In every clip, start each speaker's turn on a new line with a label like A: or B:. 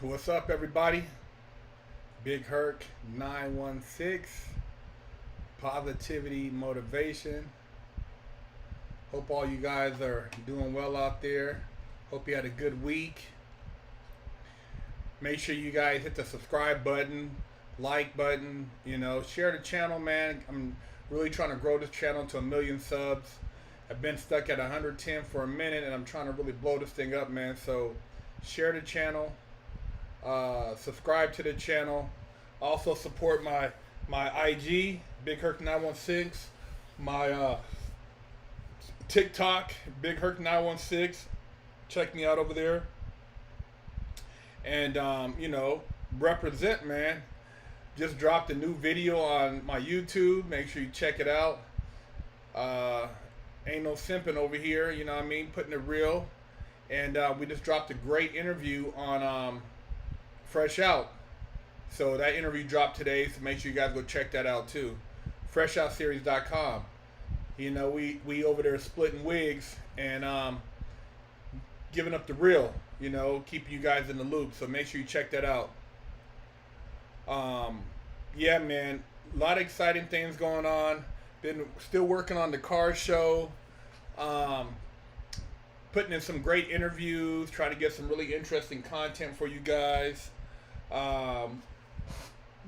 A: What's up, everybody? Big Herc916, positivity, motivation. Hope all you guys are doing well out there. Hope you had a good week. Make sure you guys hit the subscribe button, like button, share the channel, man. I'm really trying to grow this channel to 1,000,000 subs. I've been stuck at 110 for a minute, and I'm trying to really blow this thing up, man. So share the channel. Subscribe to the channel. Also support my IG, Big Herc916, my TikTok, Big Herc916. Check me out over there. And represent, man. Just dropped a new video on my YouTube. Make sure you check it out. Ain't no simping over here, you know what I mean? Putting it real. And we just dropped a great interview on Fresh Out. So that interview dropped today, so make sure you guys go check that out too. FreshOutSeries.com. We over there splitting wigs and giving up the real, keeping you guys in the loop. So make sure you check that out. Yeah, man, a lot of exciting things going on. Been still working on the car show. Putting in some great interviews, trying to get some really interesting content for you guys.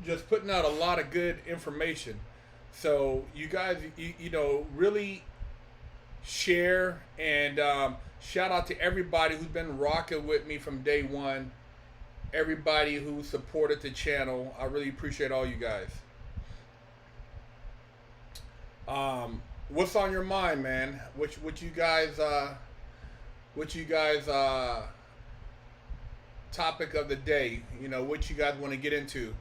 A: Just putting out a lot of good information. So you guys, really share and shout out to everybody who's been rocking with me from day one. Everybody who supported the channel. I really appreciate all you guys. What's on your mind, man? What you guys topic of the day, what you guys want to get into.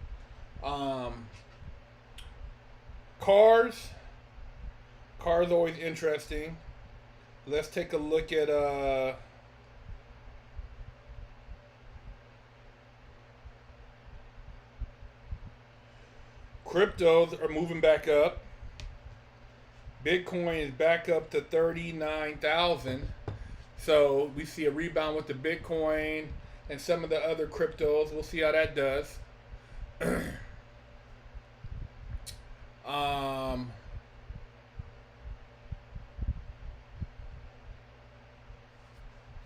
A: Cars always interesting. Let's take a look at cryptos are moving back up. Bitcoin is back up to 39,000. So we see a rebound with the Bitcoin and some of the other cryptos. We'll see how that does.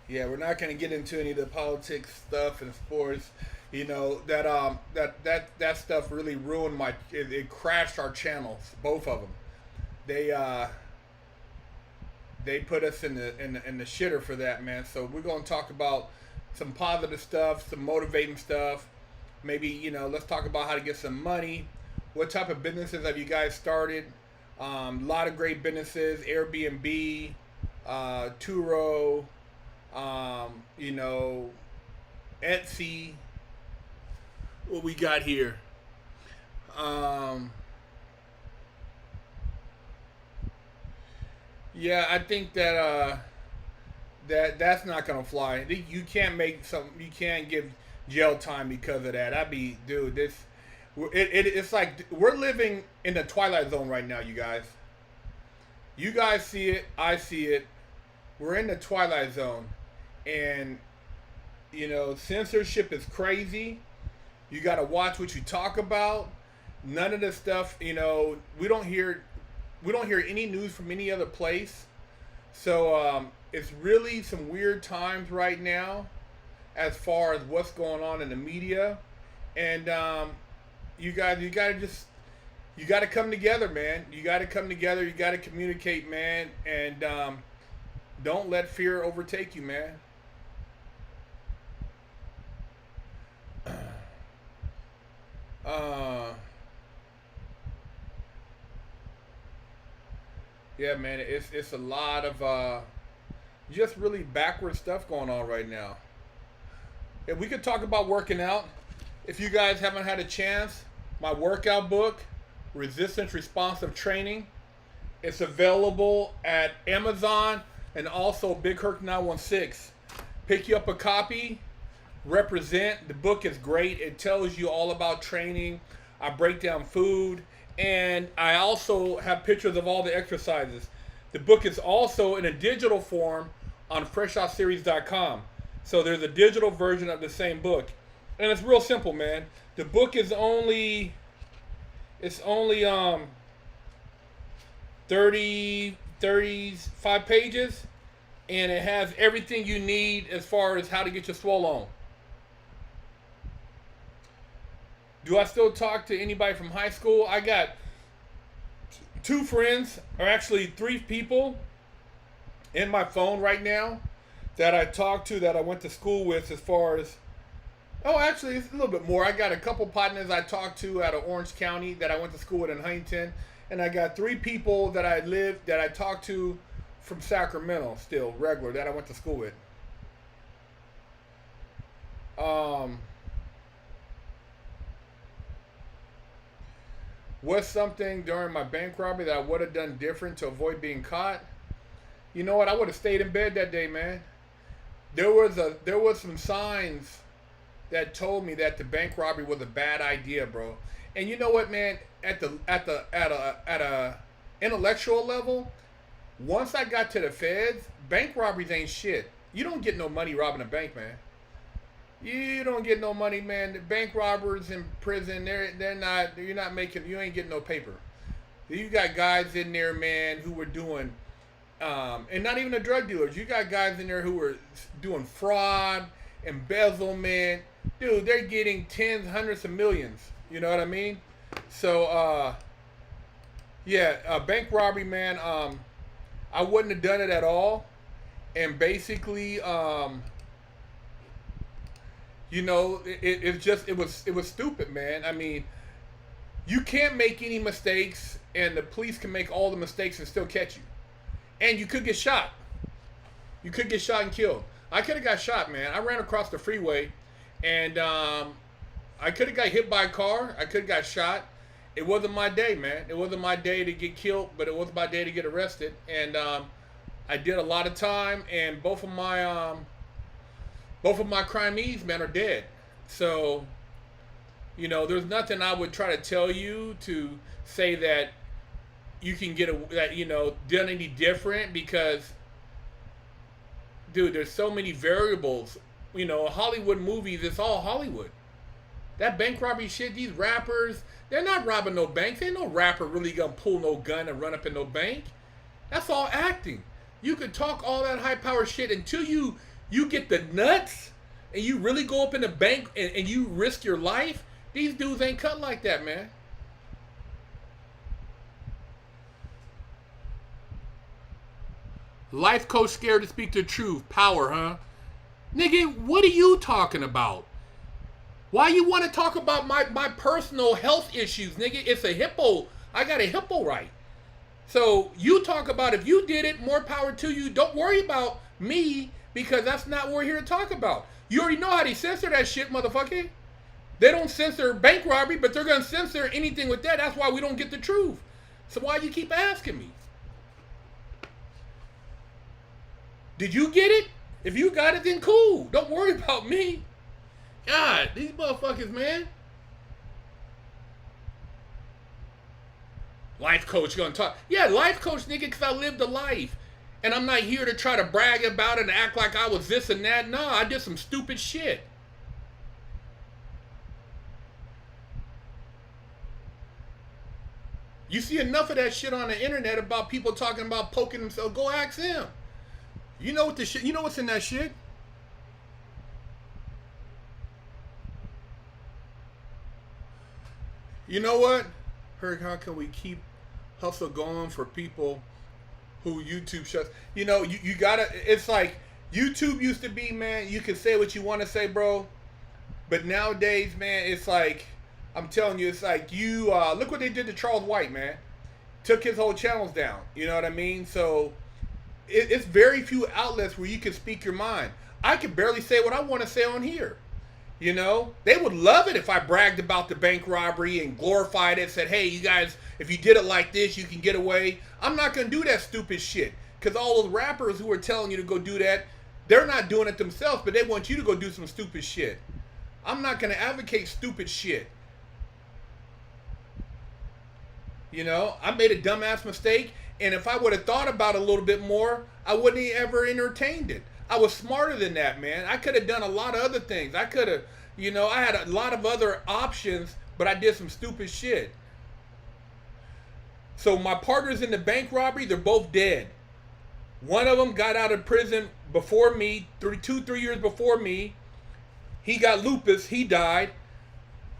A: Yeah, we're not going to get into any of the politics stuff and sports. That stuff really ruined it crashed our channels, both of them. They put us in the shitter for that, man. So we're gonna talk about some positive stuff, some motivating stuff. Maybe let's talk about how to get some money. What type of businesses have you guys started? A lot of great businesses: Airbnb, Turo, Etsy. What we got here? Yeah, I think that that's not gonna fly. You can't give jail time because of that. It's like we're living in the twilight zone right now, you guys. You guys see it, I see it. We're in the twilight zone, and censorship is crazy. You got to watch what you talk about. None of this stuff, we don't hear any news from any other place. So it's really some weird times right now as far as what's going on in the media. And you got to come together, man. You got to come together. You got to communicate, man. And don't let fear overtake you, man. Yeah, man, it's a lot of just really backward stuff going on right now. If we could talk about working out, if you guys haven't had a chance, my workout book, Resistance Responsive Training, it's available at Amazon and also Big Herc916. Pick you up a copy. Represent. The book is great. It tells you all about training. I break down food. And I also have pictures of all the exercises. The book is also in a digital form on FreshOutSeries.com. So there's a digital version of the same book. And it's real simple, man. The book is only, it's only 35 pages, and it has everything you need as far as how to get your swole on. Do I still talk to anybody from high school? I got two friends, or actually three people in my phone right now that I talk to, that I went to school with, as far as, oh, actually, it's a little bit more. I got a couple partners I talked to out of Orange County that I went to school with in Huntington. And I got three people that I talked to from Sacramento, still regular, that I went to school with. What's something during my bank robbery that I would have done different to avoid being caught? You know what? I would have stayed in bed that day, man. There was some signs that told me that the bank robbery was a bad idea, bro. And you know what, man? At a intellectual level, once I got to the feds, bank robberies ain't shit. You don't get no money robbing a bank, man. You don't get no money, man. The bank robbers in prison, you're not making, you ain't getting no paper. You got guys in there, man, who were doing, and not even the drug dealers. You got guys in there who were doing fraud, embezzlement. Dude, they're getting tens, hundreds of millions. You know what I mean? So, bank robbery, man. I wouldn't have done it at all. And basically, you know, it was stupid, man. I mean, you can't make any mistakes, and the police can make all the mistakes and still catch you. And you could get shot. You could get shot and killed. I could have got shot, man. I ran across the freeway, and I could have got hit by a car. I could have got shot. It wasn't my day, man. It wasn't my day to get killed, but it was my day to get arrested. And I did a lot of time, and both of my crimees, man, are dead. So, you know, there's nothing I would try to tell you to say that you can get done any different, because, dude, there's so many variables. You know, Hollywood movies, it's all Hollywood. That bank robbery shit, these rappers, they're not robbing no banks. Ain't no rapper really gonna pull no gun and run up in no bank. That's all acting. You could talk all that high power shit until you get the nuts and you really go up in the bank and you risk your life. These dudes ain't cut like that, man. Life coach scared to speak the truth. Power, huh? Nigga, what are you talking about? Why you want to talk about my personal health issues, nigga? It's a hippo. I got a hippo right. So you talk about if you did it, more power to you. Don't worry about me, because that's not what we're here to talk about. You already know how they censor that shit, motherfucker. They don't censor bank robbery, but they're going to censor anything with that. That's why we don't get the truth. So why you keep asking me? Did you get it? If you got it, then cool. Don't worry about me. God, these motherfuckers, man. Life coach gonna talk. Yeah, life coach, nigga, because I lived a life. And I'm not here to try to brag about it and act like I was this and that. No, I did some stupid shit. You see enough of that shit on the internet about people talking about poking themselves. Go ask them. You know what the shit? You know what's in that shit? You know what? Herc, how can we keep hustle going for people who YouTube shuts? You know, you gotta, it's like YouTube used to be, man, you can say what you want to say, bro. But nowadays, man, it's like, I'm telling you, it's like you, look what they did to Charles White, man. Took his whole channels down. You know what I mean? So, it's very few outlets where you can speak your mind. I can barely say what I want to say on here. You know, they would love it if I bragged about the bank robbery and glorified it, said, hey, you guys, if you did it like this, you can get away. I'm not going to do that stupid shit, because all those rappers who are telling you to go do that, they're not doing it themselves, but they want you to go do some stupid shit. I'm not going to advocate stupid shit. You know, I made a dumbass mistake, and if I would have thought about it a little bit more, I wouldn't have ever entertained it. I was smarter than that, man. I could have done a lot of other things. I could have You know, I had a lot of other options, but I did some stupid shit. So my partners in the bank robbery, they're both dead. One of them got out of prison before me, 3 years before me. He got lupus. He died.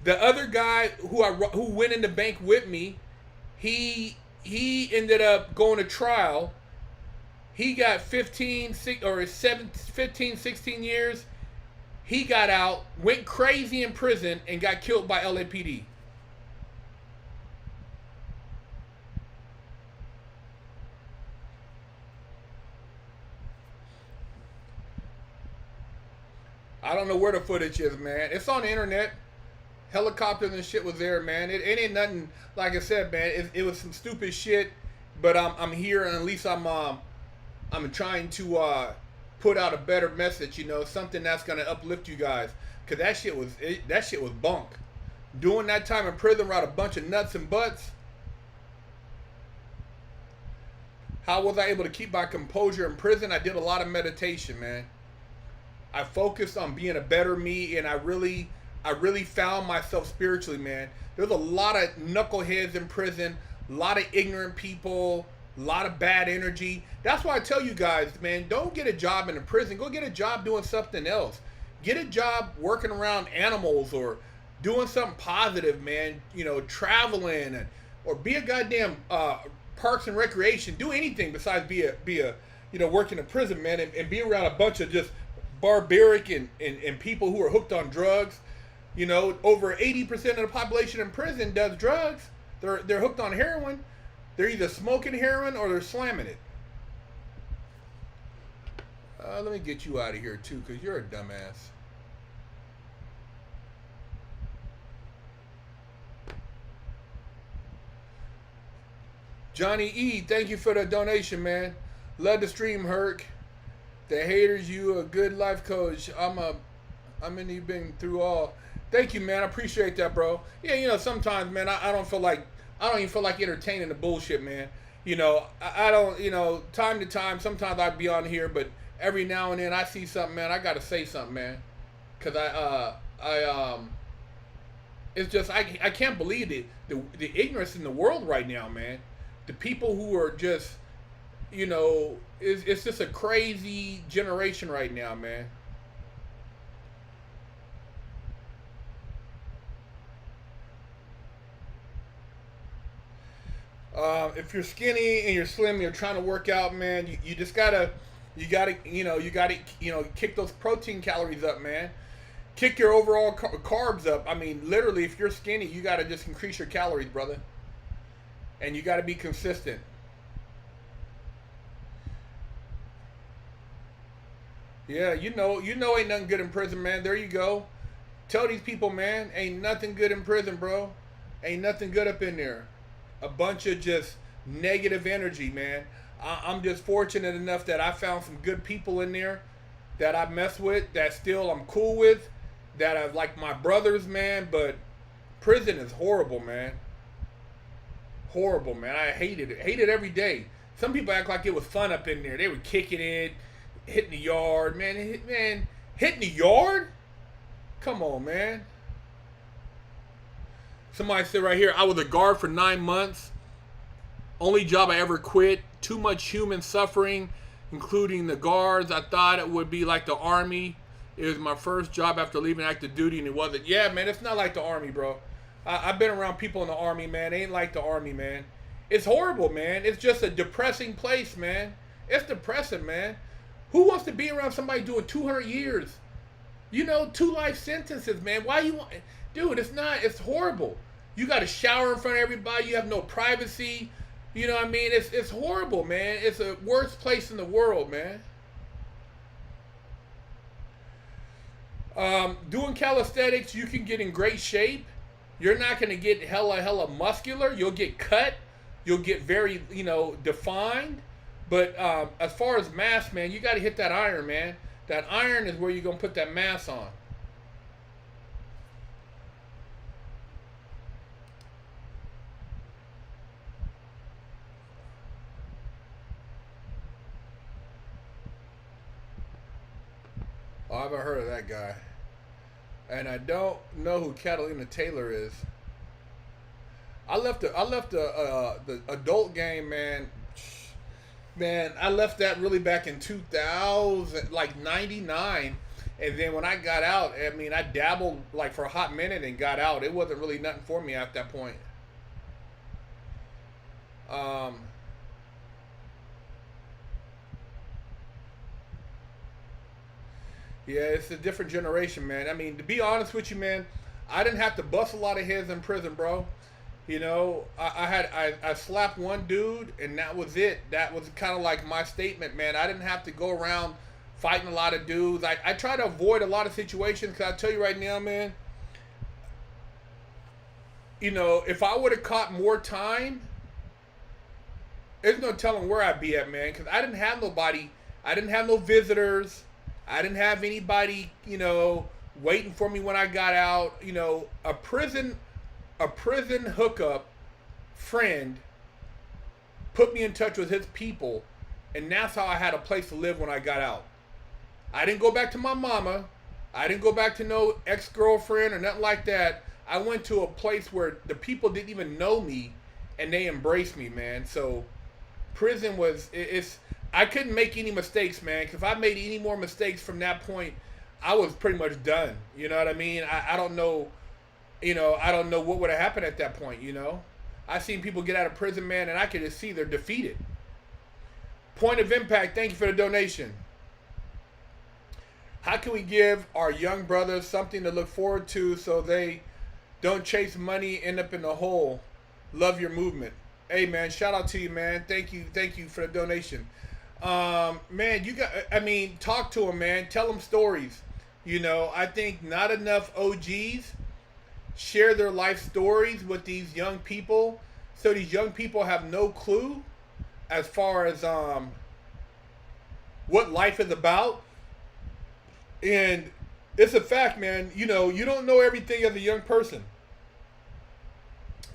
A: The other guy who went in the bank with me, he ended up going to trial. He got 15, 16 years. He got out, went crazy in prison, and got killed by LAPD. I don't know where the footage is, man. It's on the internet. Helicopters and shit was there, man. It ain't nothing. Like I said, man, it was some stupid shit. But I'm here, and at least I'm trying to put out a better message. You know, something that's gonna uplift you guys. Cause that shit was bunk. Doing that time in prison around a bunch of nuts and butts. How was I able to keep my composure in prison? I did a lot of meditation, man. I focused on being a better me, and I really found myself spiritually, man. There's a lot of knuckleheads in prison, a lot of ignorant people, a lot of bad energy. That's why I tell you guys, man, don't get a job in a prison. Go get a job doing something else. Get a job working around animals or doing something positive, man. You know, traveling or be a goddamn parks and recreation. Do anything besides be a work in a prison, man, and be around a bunch of just barbaric and people who are hooked on drugs. You know, over 80% of the population in prison does drugs. They're hooked on heroin. They're either smoking heroin or they're slamming it. Let me get you out of here too, because you're a dumbass. Johnny E, thank you for the donation, man. Love the stream, Herc. The haters, you a good life coach. You've been through all. Thank you, man. I appreciate that, bro. Yeah, you know, sometimes, man, I don't even feel like entertaining the bullshit, man. You know, I don't, you know, time to time, sometimes I'd be on here, but every now and then I see something, man, I gotta say something, man. Cause it's just, I can't believe the ignorance in the world right now, man. The people who are just, you know, it's just a crazy generation right now, man. If you're skinny and you're slim, you're trying to work out, man. You just gotta kick those protein calories up, man. Kick your overall carbs up. I mean, literally, if you're skinny, you gotta just increase your calories, brother. And you gotta be consistent. Yeah, you know, ain't nothing good in prison, man. There you go. Tell these people, man, ain't nothing good in prison, bro. Ain't nothing good up in there. A bunch of just negative energy, man. I'm just fortunate enough that I found some good people in there that I mess with, that still I'm cool with, that are like my brothers, man. But prison is horrible, man. Horrible, man. I hated it. Hate it every day. Some people act like it was fun up in there. They were kicking it, hitting the yard, man. Hitting the yard? Come on, man. Somebody said right here, I was a guard for 9 months. Only job I ever quit. Too much human suffering, including the guards. I thought it would be like the Army. It was my first job after leaving active duty, and it wasn't. Yeah, man, it's not like the Army, bro. I've been around people in the Army, man. It ain't like the Army, man. It's horrible, man. It's just a depressing place, man. It's depressing, man. Who wants to be around somebody doing 200 years? You know, 2 life sentences, man. Why you want... Dude, it's horrible. You got to shower in front of everybody. You have no privacy. You know what I mean? It's horrible, man. It's the worst place in the world, man. Doing calisthenics, you can get in great shape. You're not going to get hella muscular. You'll get cut. You'll get very, you know, defined. But as far as mass, man, you got to hit that iron, man. That iron is where you're going to put that mass on. Oh, I haven't heard of that guy. And I don't know who Catalina Taylor is. I left the adult game, man. Man, I left that really back in 2000, like 99. And then when I got out, I mean, I dabbled like for a hot minute and got out. It wasn't really nothing for me at that point. Um, yeah, it's a different generation, man. I mean, to be honest with you, man, I didn't have to bust a lot of heads in prison, bro. You know, I slapped one dude and that was it. That was kind of like my statement, man. I didn't have to go around fighting a lot of dudes. I try to avoid a lot of situations because I tell you right now, man, you know, if I would have caught more time, there's no telling where I'd be at, man, because I didn't have nobody. I didn't have no visitors. I didn't have anybody, you know, waiting for me when I got out. You know, a prison hookup friend put me in touch with his people, and that's how I had a place to live when I got out. I didn't go back to my mama. I didn't go back to no ex-girlfriend or nothing like that. I went to a place where the people didn't even know me, and they embraced me, man. So prison was it's. I couldn't make any mistakes, man. Because if I made any more mistakes from that point, I was pretty much done. You know what I mean? I don't know. You know, I don't know what would have happened at that point. You know, I seen people get out of prison, man, and I could just see they're defeated. Point of impact. Thank you for the donation. How can we give our young brothers something to look forward to so they don't chase money, end up in the hole? Love your movement. Hey, man, shout out to you, man. Thank you for the donation. Man, I mean, talk to them, man. Tell them stories. You know, I think not enough OGs share their life stories with these young people. So these young people have no clue as far as what life is about. And it's a fact, man. You know, you don't know everything as a young person.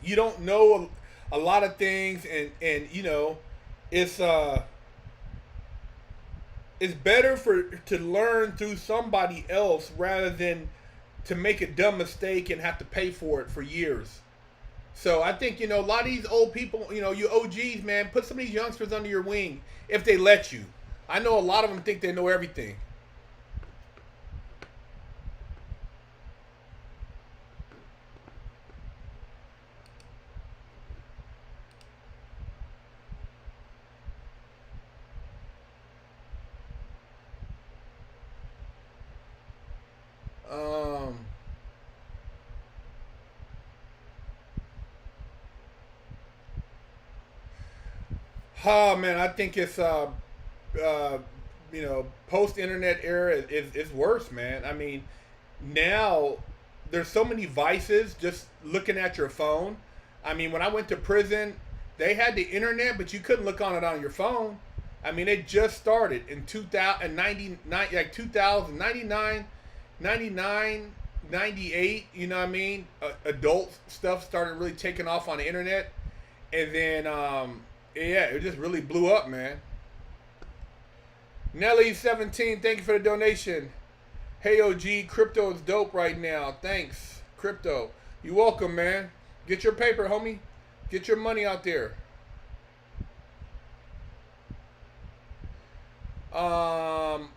A: You don't know a lot of things, and you know, it's it's better to learn through somebody else rather than to make a dumb mistake and have to pay for it for years. So I think, you know, a lot of these old people, you know, you OGs, man, put some of these youngsters under your wing if they let you. I know a lot of them think they know everything. Um, oh man, I think it's uh, you know, post internet era is worse, man. I mean, now there's so many vices just looking at your phone. I mean, when I went to prison, they had the internet, but you couldn't look on it on your phone. I mean, it just started in 2099, like 2099, 99, 98. You know what I mean? Adult stuff started really taking off on the internet, and then yeah, it just really blew up, man. Nelly17, thank you for the donation. Hey OG, crypto is dope right now. Thanks, crypto. You welcome, man. Get your paper, homie. Get your money out there.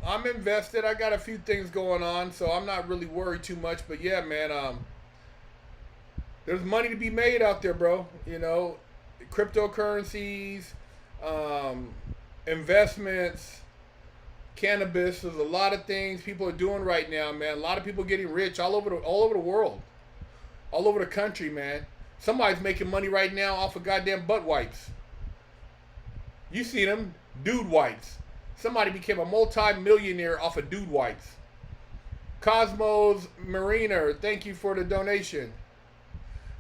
A: I'm invested. I got a few things going on, so I'm not really worried too much. But yeah, man, there's money to be made out there, bro. You know, cryptocurrencies, um, investments, cannabis. There's a lot of things people are doing right now, man. A lot of people getting rich all over the world, all over the country, man. Somebody's making money right now off of goddamn butt wipes. You see them, dude wipes. Somebody became a multi-millionaire off of dude wipes. Cosmos Mariner, thank you for the donation.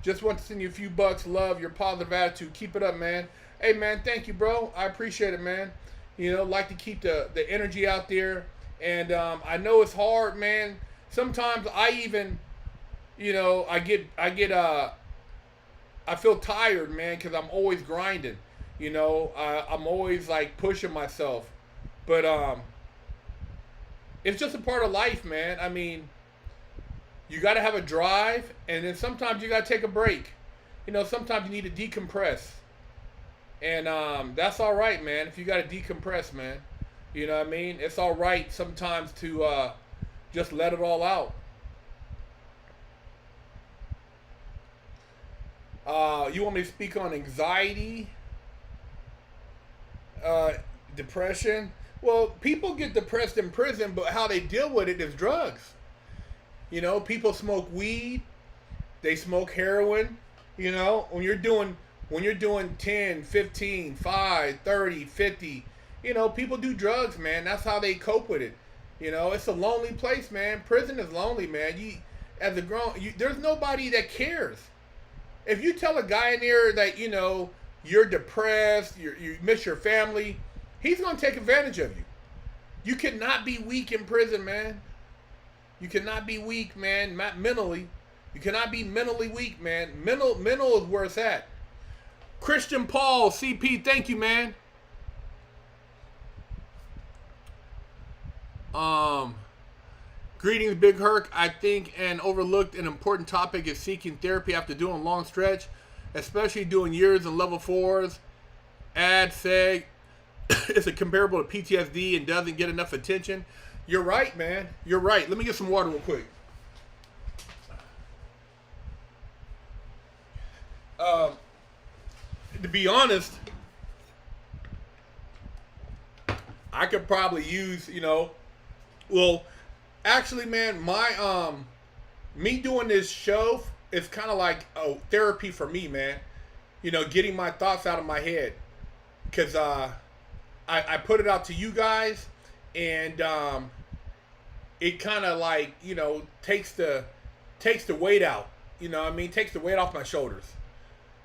A: Just want to send you a few bucks. Love your positive attitude. Keep it up, man. Hey, man, thank you, bro. I appreciate it, man. You know, like to keep the energy out there. And I know it's hard, man. Sometimes I even, you know, I feel tired, man, because I'm always grinding. You know, I'm always like pushing myself. But it's just a part of life, man. I mean, You got to have a drive, and then sometimes you got to take a break. Sometimes you need to decompress. And that's all right, man. If you got to decompress, man. You know what I mean? It's all right sometimes to just let it all out. You want me to speak on anxiety, depression? Well, people get depressed in prison, but how they deal with it is drugs. People smoke weed, they smoke heroin. When you're doing 10, 15, 5, 30, 50, people do drugs, man. That's how they cope with it. It's a lonely place, man. Prison is lonely, man. There's nobody that cares. If you tell a guy in there that, you're depressed, you miss your family, he's going to take advantage of you. You cannot be weak in prison, man. You cannot be weak, man, not mentally. You cannot be mentally weak, man. Mental is where it's at. Christian Paul, CP, thank you, man. Greetings, Big Herc. I think an overlooked and important topic is seeking therapy after doing a long stretch, especially doing years in level 4s. Seg. Is it comparable to PTSD and doesn't get enough attention? You're right, man. You're right. Let me get some water real quick. To be honest, I could probably use, well, actually, man, my me doing this show is kind of like therapy for me, man. Getting my thoughts out of my head, because I put it out to you guys, and it kind of like takes the weight out. Takes the weight off my shoulders.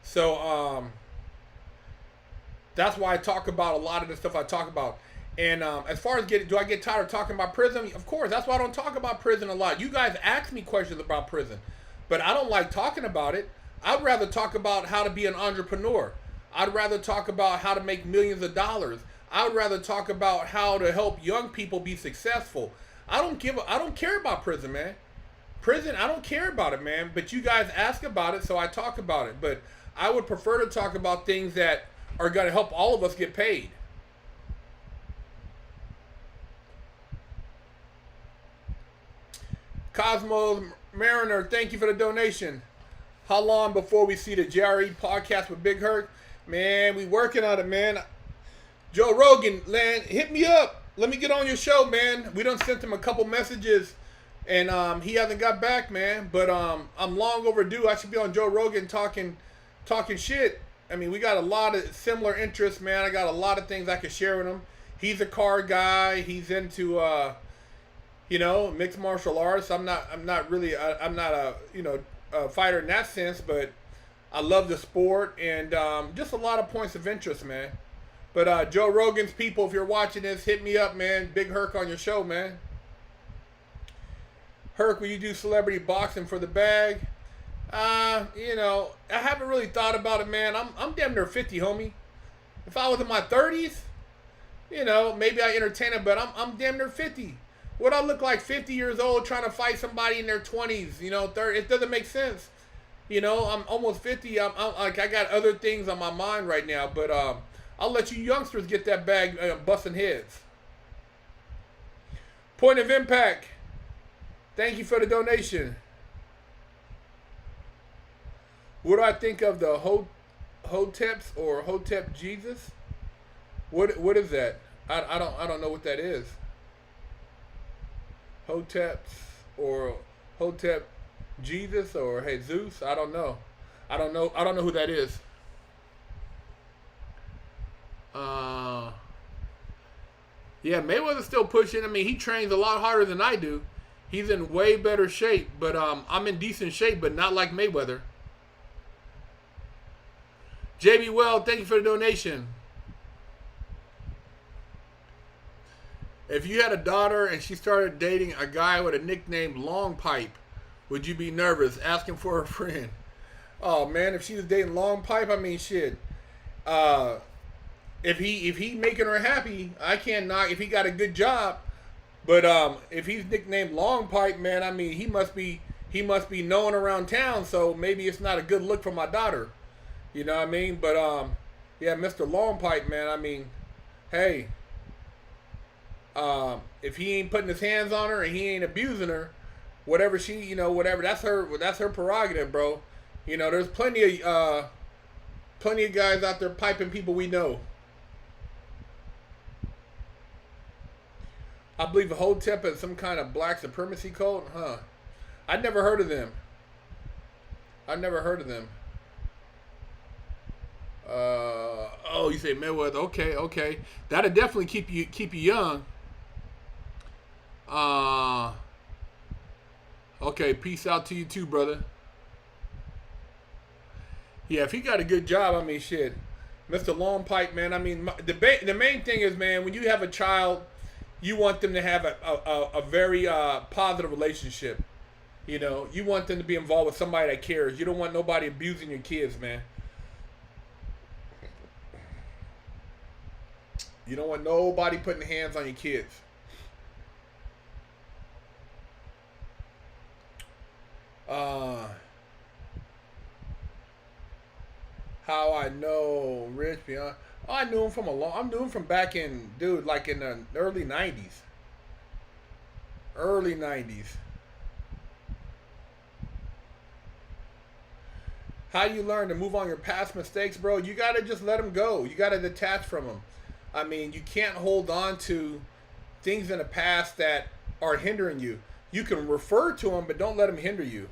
A: So that's why I talk about a lot of the stuff I talk about. And as far as do I get tired of talking about prison? Of course, that's why I don't talk about prison a lot. You guys ask me questions about prison, but I don't like talking about it. I'd rather talk about how to be an entrepreneur. I'd rather talk about how to make millions of dollars. I would rather talk about how to help young people be successful. I don't care about prison, man. Prison, I don't care about it, man. But you guys ask about it, so I talk about it. But I would prefer to talk about things that are going to help all of us get paid. Cosmos Mariner, thank you for the donation. How long before we see the JRE podcast with Big Herc? Man, we working on it, man. Joe Rogan, man, hit me up. Let me get on your show, man. We done sent him a couple messages, and he hasn't got back, man. But I'm long overdue. I should be on Joe Rogan talking shit. I mean, we got a lot of similar interests, man. I got a lot of things I could share with him. He's a car guy. He's into mixed martial arts. I'm not a fighter in that sense, but I love the sport, and just a lot of points of interest, man. But Joe Rogan's people, if you're watching this, hit me up, man. Big Herc on your show, man. Herc, will you do celebrity boxing for the bag? I haven't really thought about it, man. I'm damn near 50, homie. If I was in my 30s, maybe I entertain it, but I'm damn near 50. What I look like 50 years old trying to fight somebody in their 20s, 30? It doesn't make sense. I'm almost 50. I'm like, I got other things on my mind right now, but I'll let you youngsters get that bag busting heads. Point of Impact, thank you for the donation. What do I think of the Hoteps or Hotep Jesus? What is that? I don't know what that is. Hoteps or Hotep Jesus or Jesus? I don't know. I don't know who that is. Yeah, Mayweather's still pushing. I mean, he trains a lot harder than I do. He's in way better shape, but I'm in decent shape, but not like Mayweather. JB Well, thank you for the donation. If you had a daughter and she started dating a guy with a nickname Long Pipe, would you be nervous asking for a friend? Oh man, if she was dating Long Pipe, I mean shit. If he making her happy, I can't knock. If he got a good job, but if he's nicknamed Long Pipe, man, I mean he must be he must be known around town, so maybe it's not a good look for my daughter. You know what I mean? But yeah, Mr. Long Pipe, man. I mean, hey, if he ain't putting his hands on her and he ain't abusing her, whatever she, whatever, that's her prerogative, bro. There's plenty of guys out there piping people we know. I believe Hotep is some kind of black supremacy cult, huh? I'd never heard of them. Oh, you say Mayweather? Okay. That'll definitely keep you young. Okay. Peace out to you too, brother. Yeah, if he got a good job, I mean, shit, Mr. Long Pipe, man. I mean, the main thing is, man, when you have a child, you want them to have a very positive relationship. You want them to be involved with somebody that cares. You don't want nobody abusing your kids, man. You don't want nobody putting hands on your kids. How I know Rich Beyond? Oh, I knew him from back in, dude, like in the early 90s. Early 90s. How you learn to move on your past mistakes, bro? You got to just let them go. You got to detach from them. I mean, you can't hold on to things in the past that are hindering you. You can refer to them, but don't let them hinder you.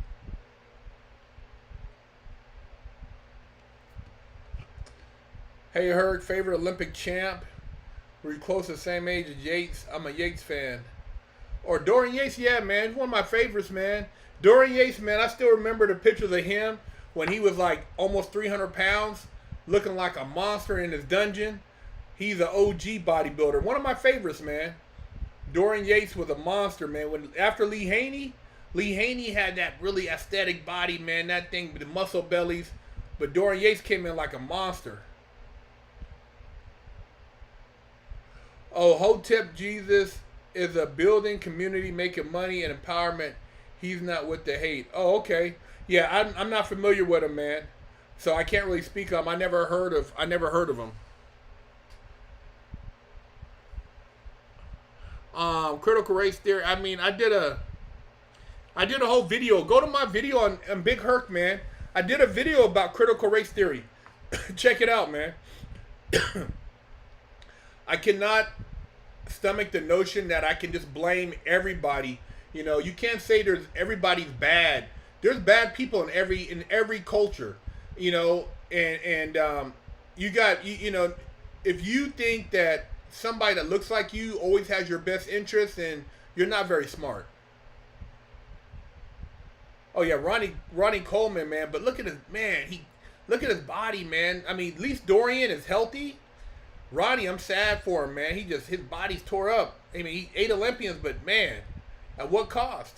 A: Hey, Herc, favorite Olympic champ? Were you close to the same age as Yates? I'm a Yates fan. Or Dorian Yates, yeah, man. He's one of my favorites, man. Dorian Yates, man, I still remember the pictures of him when he was like almost 300 pounds, looking like a monster in his dungeon. He's an OG bodybuilder. One of my favorites, man. Dorian Yates was a monster, man. After Lee Haney had that really aesthetic body, man. That thing with the muscle bellies. But Dorian Yates came in like a monster. Oh, Hotep Jesus is a building community, making money and empowerment. He's not with the hate. Oh, okay. Yeah, I'm not familiar with him, man. So I can't really speak on him. I never heard of him. Critical race theory. I mean, I did a whole video. Go to my video on Big Herc, man. I did a video about critical race theory. Check it out, man. I cannot stomach the notion that I can just blame everybody. You can't say everybody's bad. There's bad people in every culture. You got if you think that somebody that looks like you always has your best interest, and you're not very smart. Oh yeah, Ronnie Coleman, man. But look at his body, man. I mean, at least Dorian is healthy. Ronnie, I'm sad for him, man. His body's tore up. I mean, he ate Olympians, but man, at what cost?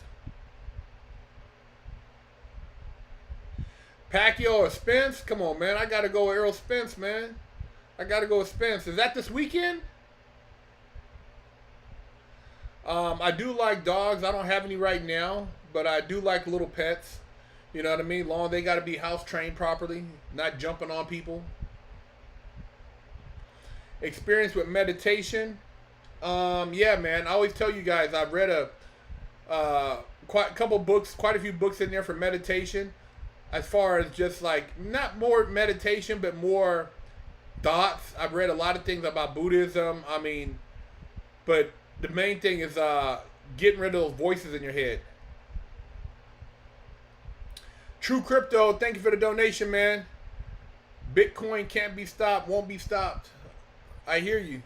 A: Pacquiao or Spence? Come on, man. I gotta go with Errol Spence, man. I gotta go with Spence. Is that this weekend? I do like dogs. I don't have any right now, but I do like little pets. You know what I mean? Long they gotta be house trained properly, not jumping on people. Experience with meditation. Yeah, man. I always tell you guys I've read quite a few books in there for meditation. As far as just like not more meditation, but more thoughts. I've read a lot of things about Buddhism. I mean, but the main thing is getting rid of those voices in your head. True Crypto, thank you for the donation, man. Bitcoin can't be stopped, won't be stopped. I hear you.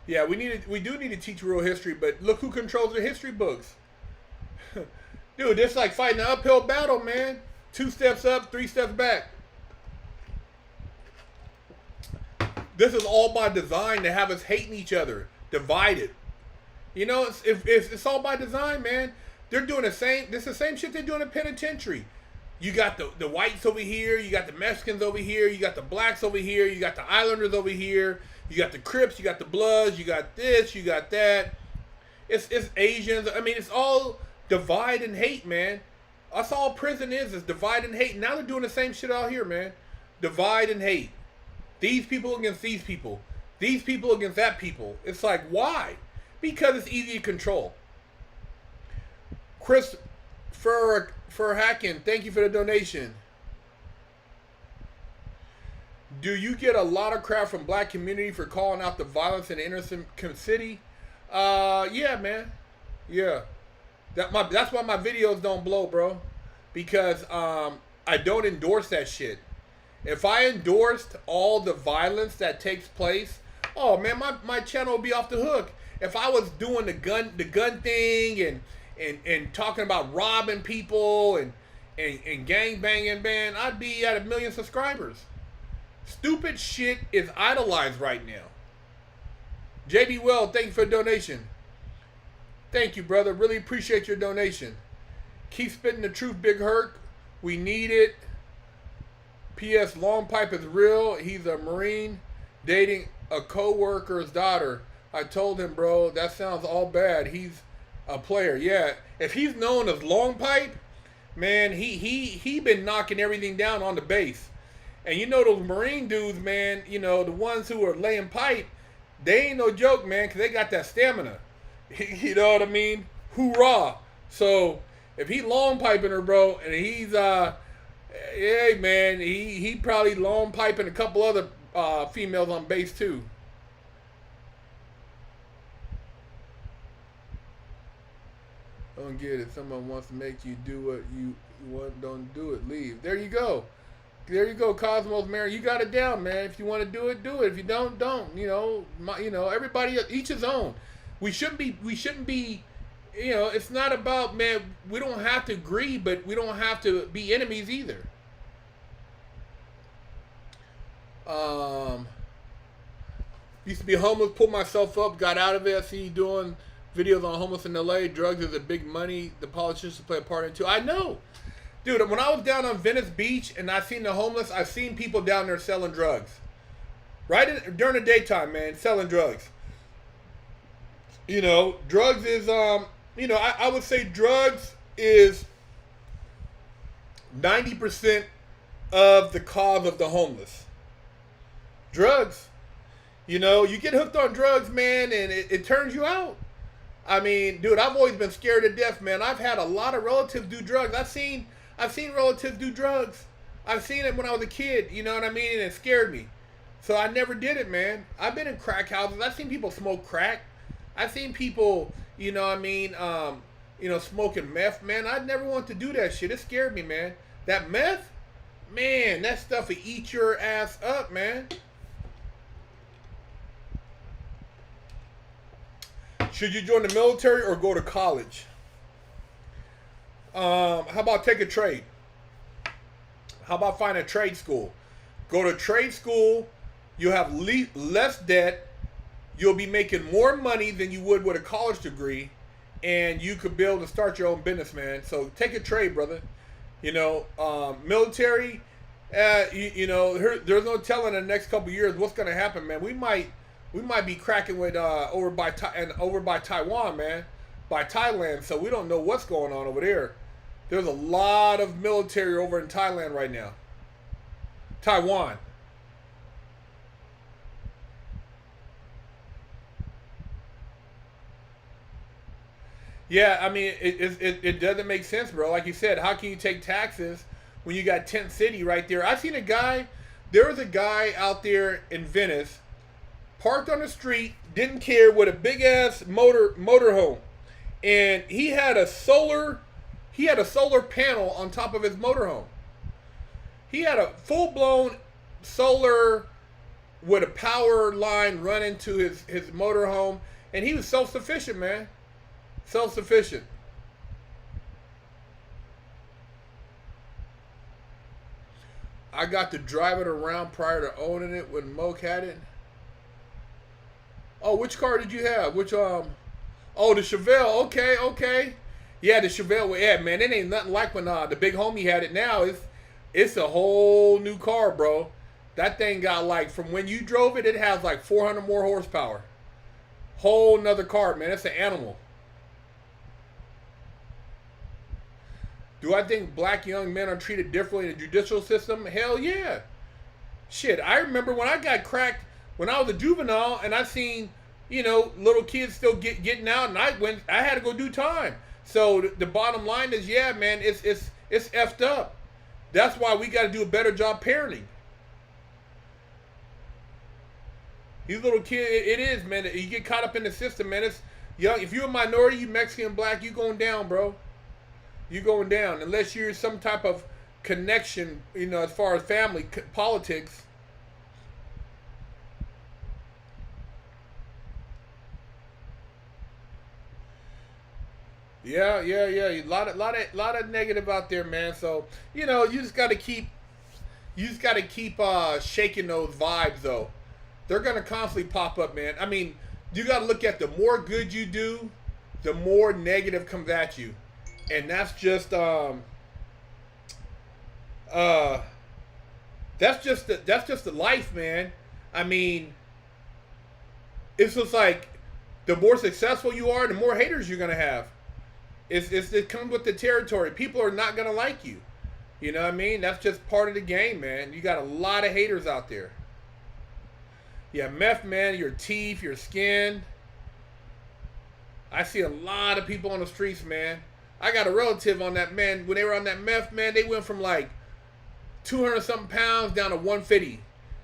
A: Yeah, we do need to teach real history, but look who controls the history books. Dude, it's like fighting an uphill battle, man. 2 steps up, 3 steps back. This is all by design to have us hating each other, divided. It's all by design, man. They're doing the same. This is the same shit they're doing in penitentiary. You got the whites over here, you got the Mexicans over here, you got the blacks over here, you got the islanders over here, you got the Crips, you got the Bloods, you got this, you got that. It's Asians. I mean, it's all divide and hate, man. That's all prison is divide and hate. Now they're doing the same shit out here, man. Divide and hate. These people against these people. These people against that people. It's like, why? Because it's easy to control. Chris for hacking, thank you for the donation. Do you get a lot of crap from black community for calling out the violence in the inner city? Yeah, man. Yeah. That's why my videos don't blow, bro. Because I don't endorse that shit. If I endorsed all the violence that takes place, oh man, my channel would be off the hook. If I was doing the gun thing and talking about robbing people and gang banging, man, I'd be at 1 million subscribers. Stupid shit is idolized right now. JB Well, thank you for the donation. Thank you, brother. Really appreciate your donation. Keep spitting the truth, Big Herc. We need it. P.S. Long Pipe is real. He's a Marine dating a co-worker's daughter. I told him, bro, that sounds all bad. He's a player. Yeah. If he's known as Long Pipe, man, he been knocking everything down on the base. And you know those Marine dudes, man, you know, the ones who are laying pipe, they ain't no joke, man, because they got that stamina. You know what I mean? Hoorah. So if he long piping her, bro, and he's yeah, man, he probably long piping a couple other females on base too. Don't get it. Someone wants to make you do what you want. Don't do it. Leave. There you go. There you go, Cosmos Mary. You got it down, man. If you want to do it, do it. If you don't, don't. You know, everybody each his own. We shouldn't be, you know, it's not about, man, we don't have to agree, but we don't have to be enemies either. Used to be homeless, pulled myself up, got out of it. I see you doing videos on homeless in LA. Drugs is a big money. The politicians play a part in it too. I know. Dude, when I was down on Venice Beach and I seen the homeless, I seen people down there selling drugs. During the daytime, man, selling drugs. You know, drugs is, you know, I would say drugs is 90% of the cause of the homeless. Drugs. You know, you get hooked on drugs, man, and it turns you out. I mean, dude, I've always been scared to death, man. I've had a lot of relatives do drugs. I've seen relatives do drugs. I've seen it when I was a kid, you know what I mean? And it scared me. So I never did it, man. I've been in crack houses. I've seen people smoke crack. I've seen people, you know what I mean, you know, smoking meth, man. I'd never want to do that shit. It scared me, man. That meth, man, that stuff will eat your ass up, man. Should you join the military or go to college? How about take a trade? How about find a trade school? Go to trade school. You'll have less debt. You'll be making more money than you would with a college degree. And you could be able to start your own business, man. So take a trade, brother. You know, military, you know, there's no telling in the next couple of years what's going to happen, man. We might be cracking with over by Taiwan, man, by Thailand. So we don't know what's going on over there. There's a lot of military over in Thailand right now. Taiwan. Yeah, I mean, it doesn't make sense, bro. Like you said, how can you take taxes when you got Tent City right there? I seen a guy. There was a guy out there in Venice, parked on the street, didn't care, with a big ass motorhome, and he had a solar panel on top of his motorhome. He had a full blown solar with a power line running to his motorhome, and he was self-sufficient, man. Self-sufficient. I got to drive it around prior to owning it when Moke had it. Oh, which car did you have? Which oh, the Chevelle. Okay. Yeah, the Chevelle. Yeah, man, it ain't nothing like when the big homie had it. Now it's a whole new car, bro. That thing got, like, from when you drove it, it has like 400 more horsepower. Whole nother car, man. It's an animal. Do I think black young men are treated differently in the judicial system? Hell yeah. Shit, I remember when I got cracked when I was a juvenile and I seen, little kids still getting out, and I had to go do time. So the bottom line is, yeah, man, it's effed up. That's why we got to do a better job parenting. These little kids, it is, man. You get caught up in the system, man. It's young. If you're a minority, you Mexican, black, you going down, bro. You going down unless you're some type of connection, as far as family politics. Yeah. A lot of negative out there, man. So you just got to keep shaking those vibes, though. They're gonna constantly pop up, man. I mean, you got to look at the more good you do, the more negative comes at you, and that's just the life, man. I mean, it's just like the more successful you are, the more haters you're gonna have. It comes with the territory. People are not gonna like you. You know what I mean? That's just part of the game, man. You got a lot of haters out there. Yeah, meth, man, your teeth, your skin. I see a lot of people on the streets, man. I got a relative on that, man. When they were on that meth, man, they went from like 200 something pounds down to 150.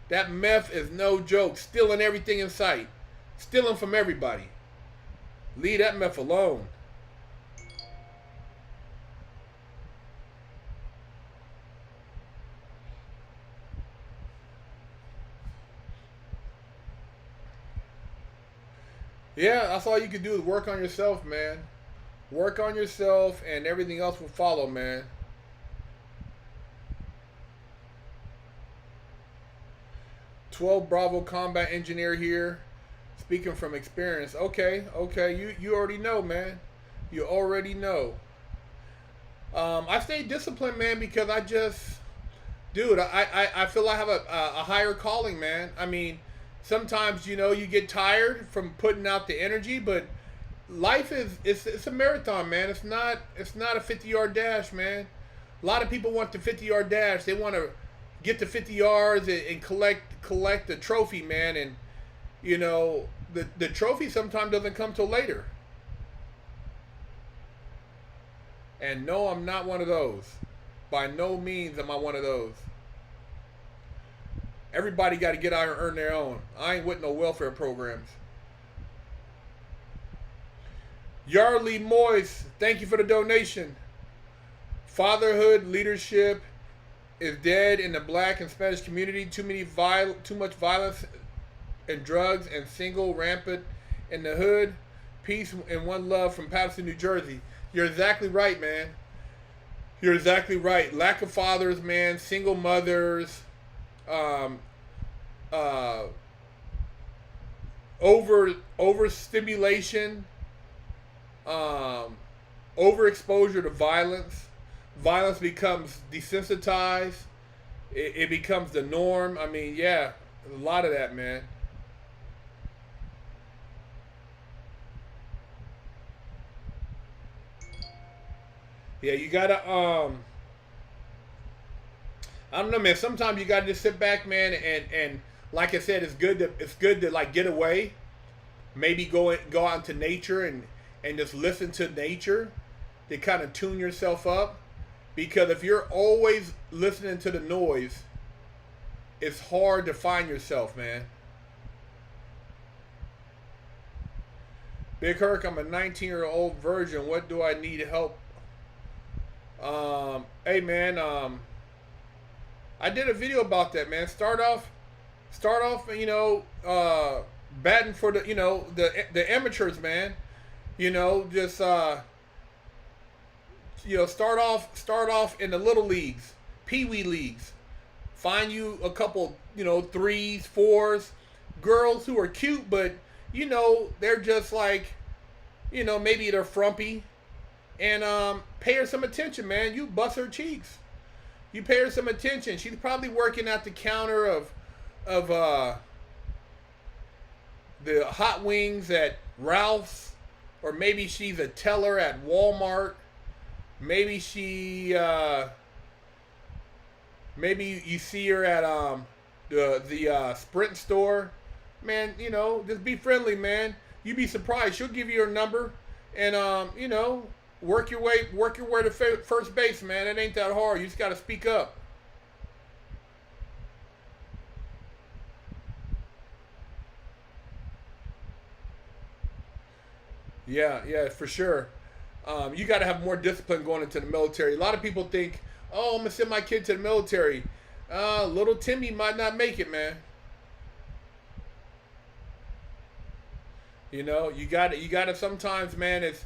A: That meth is no joke. Stealing everything in sight. Stealing from everybody. Leave that meth alone. Yeah, that's all you can do is work on yourself, man. Work on yourself and everything else will follow, man. 12 Bravo combat engineer here. Speaking from experience. Okay. You already know, man. You already know. I stay disciplined, man, because I feel I have a higher calling, man. I mean, sometimes, you get tired from putting out the energy, but life it's a marathon, man. It's not a 50-yard dash, man. A lot of people want the 50-yard dash. They want to get the 50 yards and collect the trophy, man. And the trophy sometimes doesn't come till later. And no, I'm not one of those. By no means am I one of those. Everybody got to get out and earn their own. I ain't with no welfare programs. Yardley Moist, thank you for the donation. Fatherhood leadership is dead in the black and Spanish community. Too much violence and drugs and single rampant in the hood. Peace and one love from Patterson, New Jersey. You're exactly right, man. You're exactly right. Lack of fathers, man. Single mothers. Overstimulation. Overexposure to violence. Violence becomes desensitized. It becomes the norm. I mean, yeah, a lot of that, man. Yeah, you gotta I don't know, man. Sometimes you gotta just sit back, man, and like I said, it's good to like get away. Maybe go out into nature and just listen to nature to kind of tune yourself up. Because if you're always listening to the noise, it's hard to find yourself, man. Big Herc, I'm a 19-year-old virgin. What do I need help? Hey, man. I did a video about that, man. Start off, batting for the amateurs, man. Just start off in the little leagues, pee-wee leagues. Find you a couple, threes, fours, girls who are cute, but they're just like, maybe they're frumpy, and pay her some attention, man. You bust her cheeks. You pay her some attention. She's probably working at the counter of the hot wings at Ralph's, or maybe she's a teller at Walmart. Maybe maybe you see her at the Sprint store. Man, just be friendly, man. You'd be surprised. She'll give you her number, and work your way to first base, man. It ain't that hard. You just got to speak up. Yeah, yeah, for sure. You got to have more discipline going into the military. A lot of people think, "Oh, I'm gonna send my kid to the military." Little Timmy might not make it, man. You got to sometimes, man. It's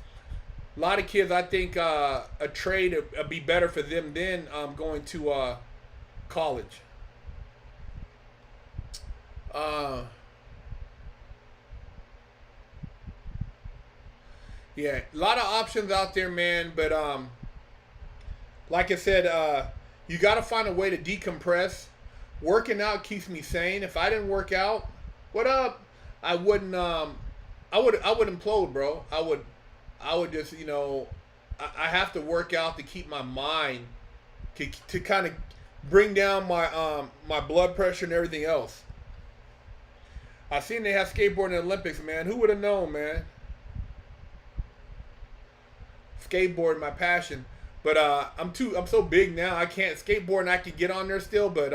A: a lot of kids. I think a trade would be better for them than going to college. Uh, yeah, a lot of options out there, man. But like I said, you got to find a way to decompress. Working out keeps me sane. If I didn't work out, what up? I wouldn't. I would implode, bro. I would just, I have to work out to keep my mind to kind of bring down my blood pressure and everything else. I seen they have skateboarding in the Olympics, man. Who would have known, man? Skateboarding, my passion. But I'm so big now. I can't skateboard and I can get on there still. But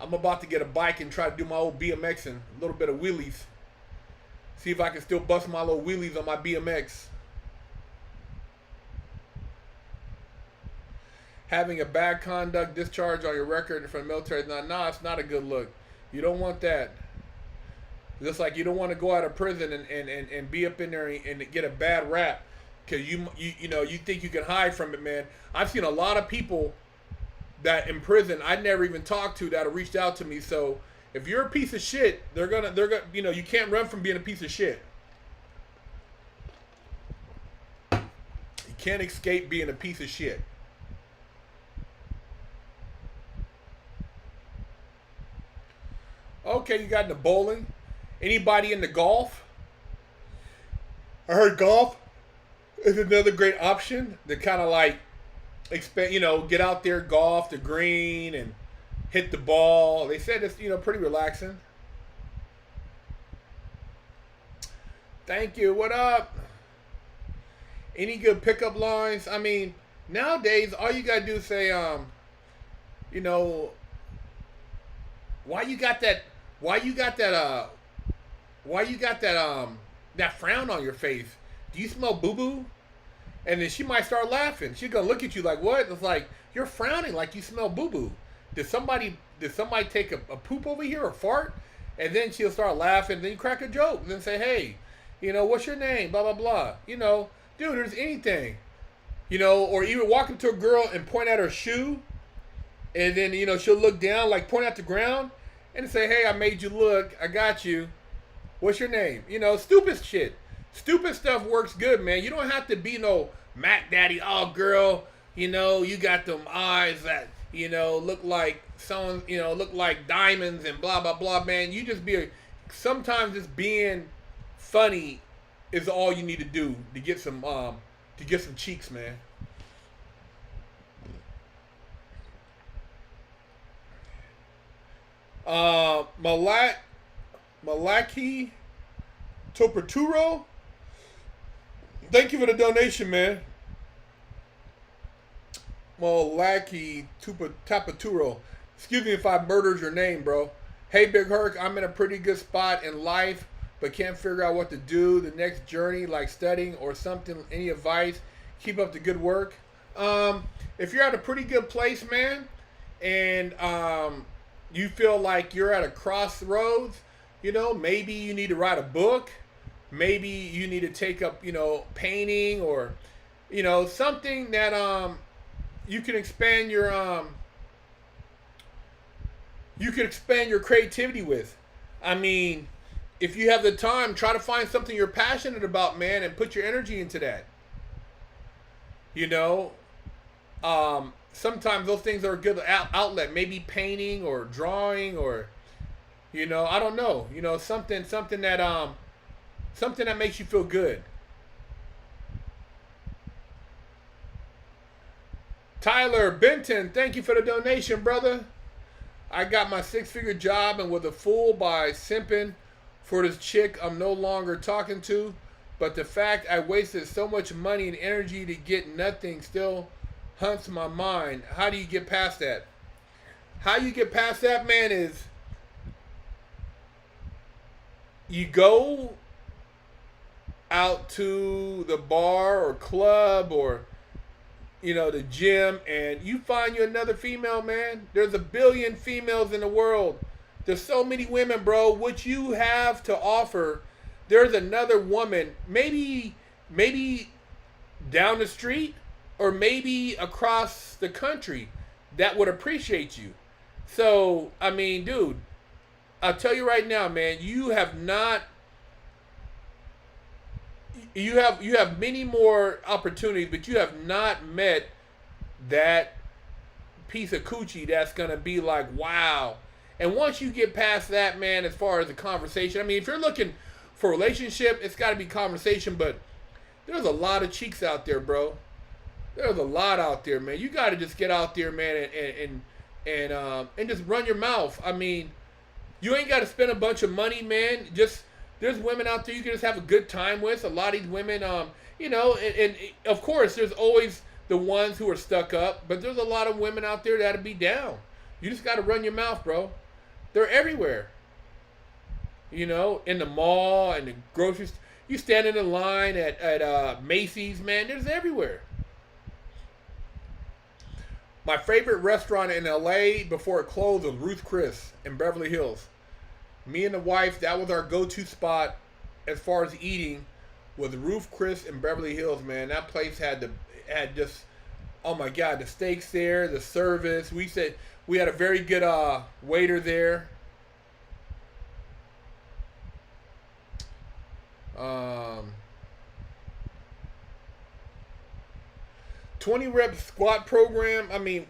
A: I'm about to get a bike and try to do my old BMXing, a little bit of wheelies. See if I can still bust my little wheelies on my BMX. Having a bad conduct discharge on your record from the military is not. Nah, it's not a good look. You don't want that. Just like you don't want to go out of prison and be up in there and get a bad rap because you think you can hide from it, man. I've seen a lot of people that in prison I never even talked to that have reached out to me. So if you're a piece of shit, they're gonna you can't run from being a piece of shit. You can't escape being a piece of shit. Okay, you got into bowling. Anybody into golf? I heard golf is another great option to kind of like expand, get out there, golf the green and hit the ball. They said it's, pretty relaxing. Thank you. What up? Any good pickup lines? I mean, nowadays all you gotta do is say, you know, why you got that? Why you got that? Why you got that? That frown on your face? Do you smell boo boo? And then she might start laughing. She's gonna look at you like, what? It's like you're frowning like you smell boo boo. Did somebody take a poop over here or fart? And then she'll start laughing. Then you crack a joke. And then say, hey, what's your name? Blah blah blah. Dude, there's anything. Or even walking to a girl and point at her shoe, and then she'll look down, like point at the ground, and say, hey, I made you look. I got you. What's your name? Stupid shit. Stupid stuff works good, man. You don't have to be no Mac Daddy. Oh, girl, you got them eyes that, look like someone, look like diamonds and blah, blah, blah, man. You just sometimes just being funny is all you need to do to get some cheeks, man. Malaki Topaturo. Thank you for the donation, man. Malaki Tapaturo. Excuse me if I murdered your name, bro. Hey, Big Herc, I'm in a pretty good spot in life, but can't figure out what to do. The next journey, like studying or something. Any advice? Keep up the good work. If you're at a pretty good place, man, and you feel like you're at a crossroads, maybe you need to write a book. Maybe you need to take up, painting or, something that you can expand your creativity with. I mean, if you have the time, try to find something you're passionate about, man, and put your energy into that. Sometimes those things are a good outlet. Maybe painting or drawing or, I don't know. Something that makes you feel good. Tyler Benton, thank you for the donation, brother. I got my six-figure job and was a fool by simping for this chick I'm no longer talking to. But the fact I wasted so much money and energy to get nothing still haunts my mind. How do you get past that? How you get past that, man, is you go out to the bar or club or the gym, and you find you another female, man. There's a billion females in the world. There's so many women, bro. What you have to offer, there's another woman, maybe down the street or maybe across the country that would appreciate you. So, I mean, dude, I'll tell you right now, man, you have many more opportunities, but you have not met that piece of coochie that's gonna be like, wow. And once you get past that, man, as far as the conversation, I mean, if you're looking for a relationship, it's got to be conversation. But there's a lot of cheeks out there, bro. There's a lot out there, man. You got to just get out there, man, and just run your mouth. I mean, you ain't got to spend a bunch of money, man. Just there's women out there you can just have a good time with. A lot of these women, and of course, there's always the ones who are stuck up, but there's a lot of women out there that'll be down. You just got to run your mouth, bro. They're everywhere. In the mall and the grocery store. You stand in the line at Macy's, man. There's everywhere. My favorite restaurant in LA before it closed was Ruth Chris in Beverly Hills. Me and the wife, that was our go-to spot as far as eating, was Ruth Chris in Beverly Hills, man. That place had just, oh my God, the steaks there, the service. We had a very good waiter there. 20 rep squat program. I mean,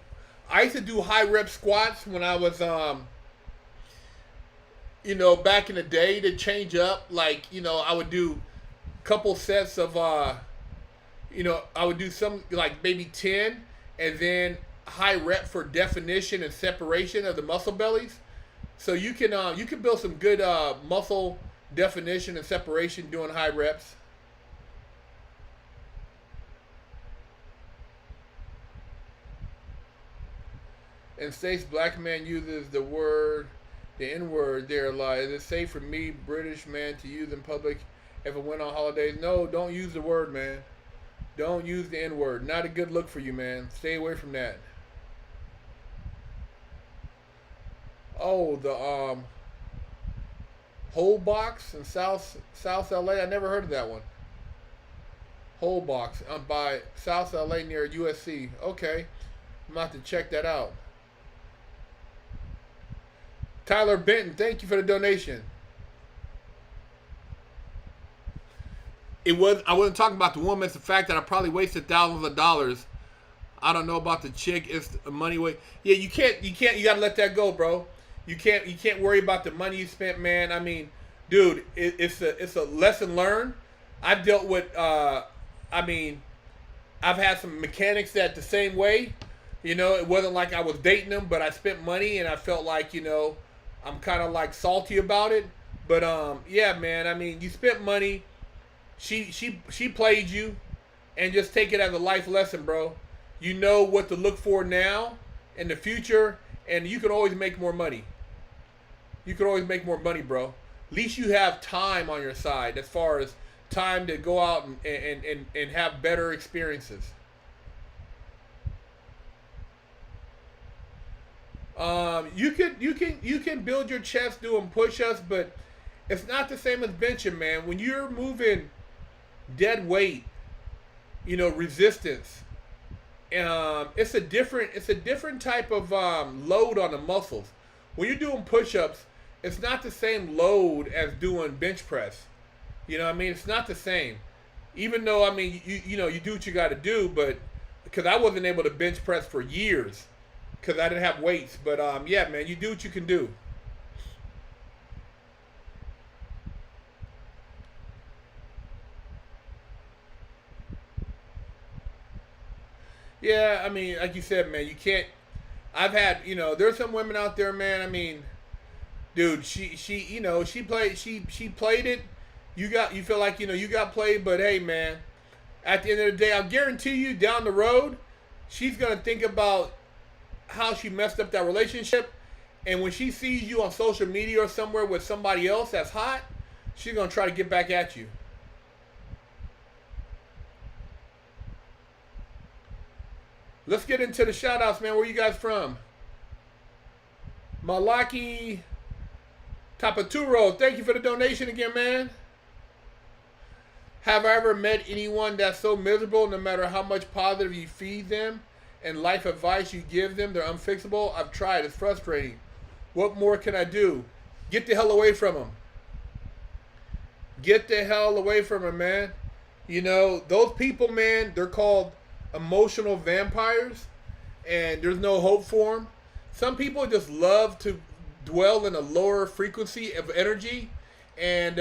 A: I used to do high rep squats when I was, back in the day to change up. Like, I would do a couple sets of, I would do some like maybe 10 and then high rep for definition and separation of the muscle bellies. So you can build some good muscle definition and separation doing high reps. And states black man uses the N-word there. Like, is it safe for me, British man, to use in public if I went on holidays? No, don't use the word, man. Don't use the N-word. Not a good look for you, man. Stay away from that. Oh, the Whole Box in South LA. I never heard of that one. Whole Box by South LA near USC. Okay, I'm about to check that out. Tyler Benton, thank you for the donation. I wasn't talking about the woman. It's the fact that I probably wasted thousands of dollars. I don't know about the chick. It's the money way. Yeah, you gotta let that go, bro. You can't worry about the money you spent, man. I mean, dude, it's a lesson learned. I've dealt with, I've had some mechanics that the same way. It wasn't like I was dating them, but I spent money and I felt like, I'm kind of like salty about it. But yeah, man. I mean, you spent money. She played you, and just take it as a life lesson, bro. You know what to look for now in the future, and you can always make more money. You can always make more money, bro. At least you have time on your side as far as time to go out and have better experiences. You can build your chest doing push-ups, but it's not the same as benching, man. When you're moving dead weight, resistance, it's a different type of load on the muscles. When you're doing push-ups, it's not the same load as doing bench press. It's not the same. Even though, you do what you got to do, but because I wasn't able to bench press for years because I didn't have weights. But yeah, man, you do what you can do. Yeah, I mean, like you said, man, you can't. I've had, there's some women out there, man. I mean, dude, she played it. You feel like you got played, but hey, man, at the end of the day, I'll guarantee you, down the road, she's gonna think about how she messed up that relationship, and when she sees you on social media or somewhere with somebody else that's hot, she's gonna try to get back at you. Let's get into the shout outs, man. Where you guys from? Malaki Tapaturo, thank you for the donation again, man. Have I ever met anyone that's so miserable, no matter how much positive you feed them and life advice you give them, they're unfixable? I've tried. It's frustrating. What more can I do? Get the hell away from them. Get the hell away from them, man. Those people, man, they're called emotional vampires, and there's no hope for them. Some people just love to dwell in a lower frequency of energy, and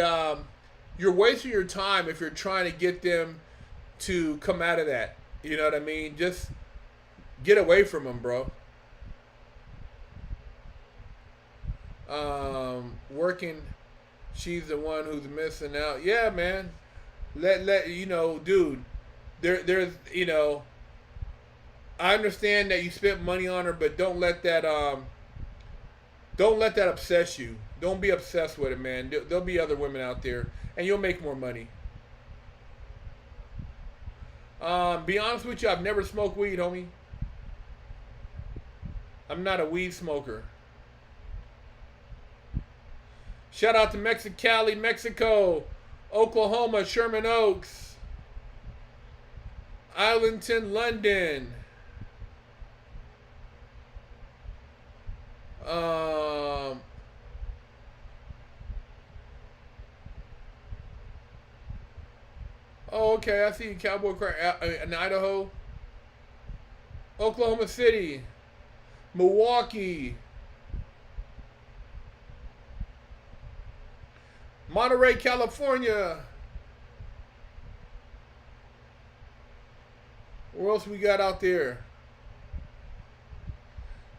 A: you're wasting your time if you're trying to get them to come out of that. You know what I mean? Just get away from them, bro. Working, she's the one who's missing out. Yeah, man. Dude. There's I understand that you spent money on her, but don't let that obsess you. Don't be obsessed with it, man. There'll be other women out there, and you'll make more money. Be honest with you, I've never smoked weed, homie. I'm not a weed smoker. Shout out to Mexicali, Mexico, Oklahoma, Sherman Oaks, Islington, London. Oh, okay. I see you, Cowboy Crack in Idaho, Oklahoma City, Milwaukee, Monterey, California. What else we got out there?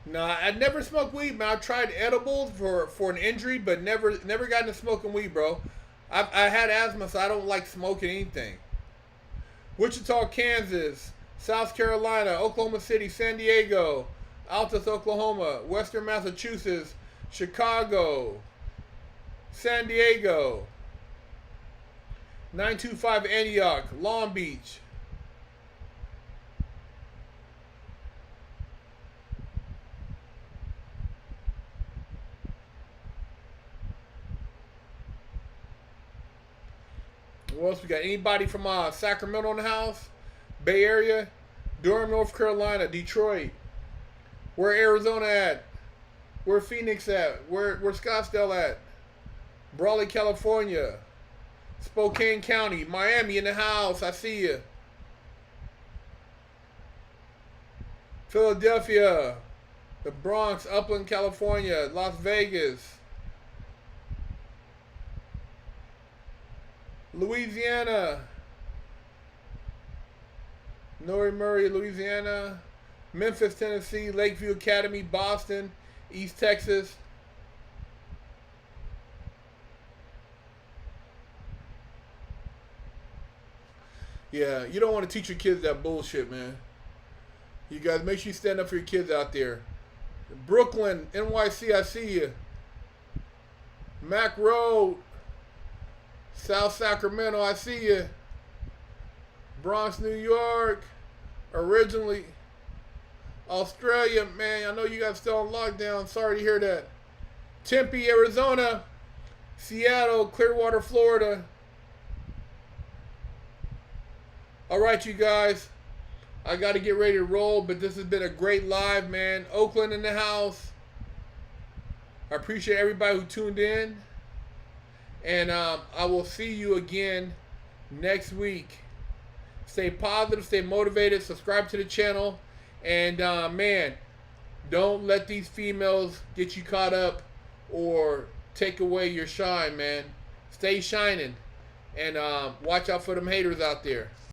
A: Nah, I never smoked weed, man. I tried edibles for an injury, but never got into smoking weed, bro. I had asthma, so I don't like smoking anything. Wichita, Kansas, South Carolina, Oklahoma City, San Diego, Altus, Oklahoma, Western Massachusetts, Chicago, San Diego, 925 Antioch, Long Beach. What else we got? Anybody from Sacramento in the house? Bay Area? Durham, North Carolina, Detroit. Where Arizona at? Where Phoenix at? Where Scottsdale at? Brawley, California. Spokane County. Miami in the house. I see you. Philadelphia. The Bronx, Upland, California. Las Vegas. Louisiana. Norrie Murray, Louisiana. Memphis, Tennessee. Lakeview Academy, Boston. East Texas. Yeah, you don't want to teach your kids that bullshit, man. You guys, make sure you stand up for your kids out there. Brooklyn, NYC, I see you. Mac Road. South Sacramento, I see you. Bronx, New York. Originally, Australia, man. I know you guys still on lockdown. Sorry to hear that. Tempe, Arizona. Seattle, Clearwater, Florida. All right, you guys. I got to get ready to roll, but this has been a great live, man. Oakland in the house. I appreciate everybody who tuned in. And I will see you again next week. Stay positive, stay motivated, subscribe to the channel. And, man, don't let these females get you caught up or take away your shine, man. Stay shining. And watch out for them haters out there.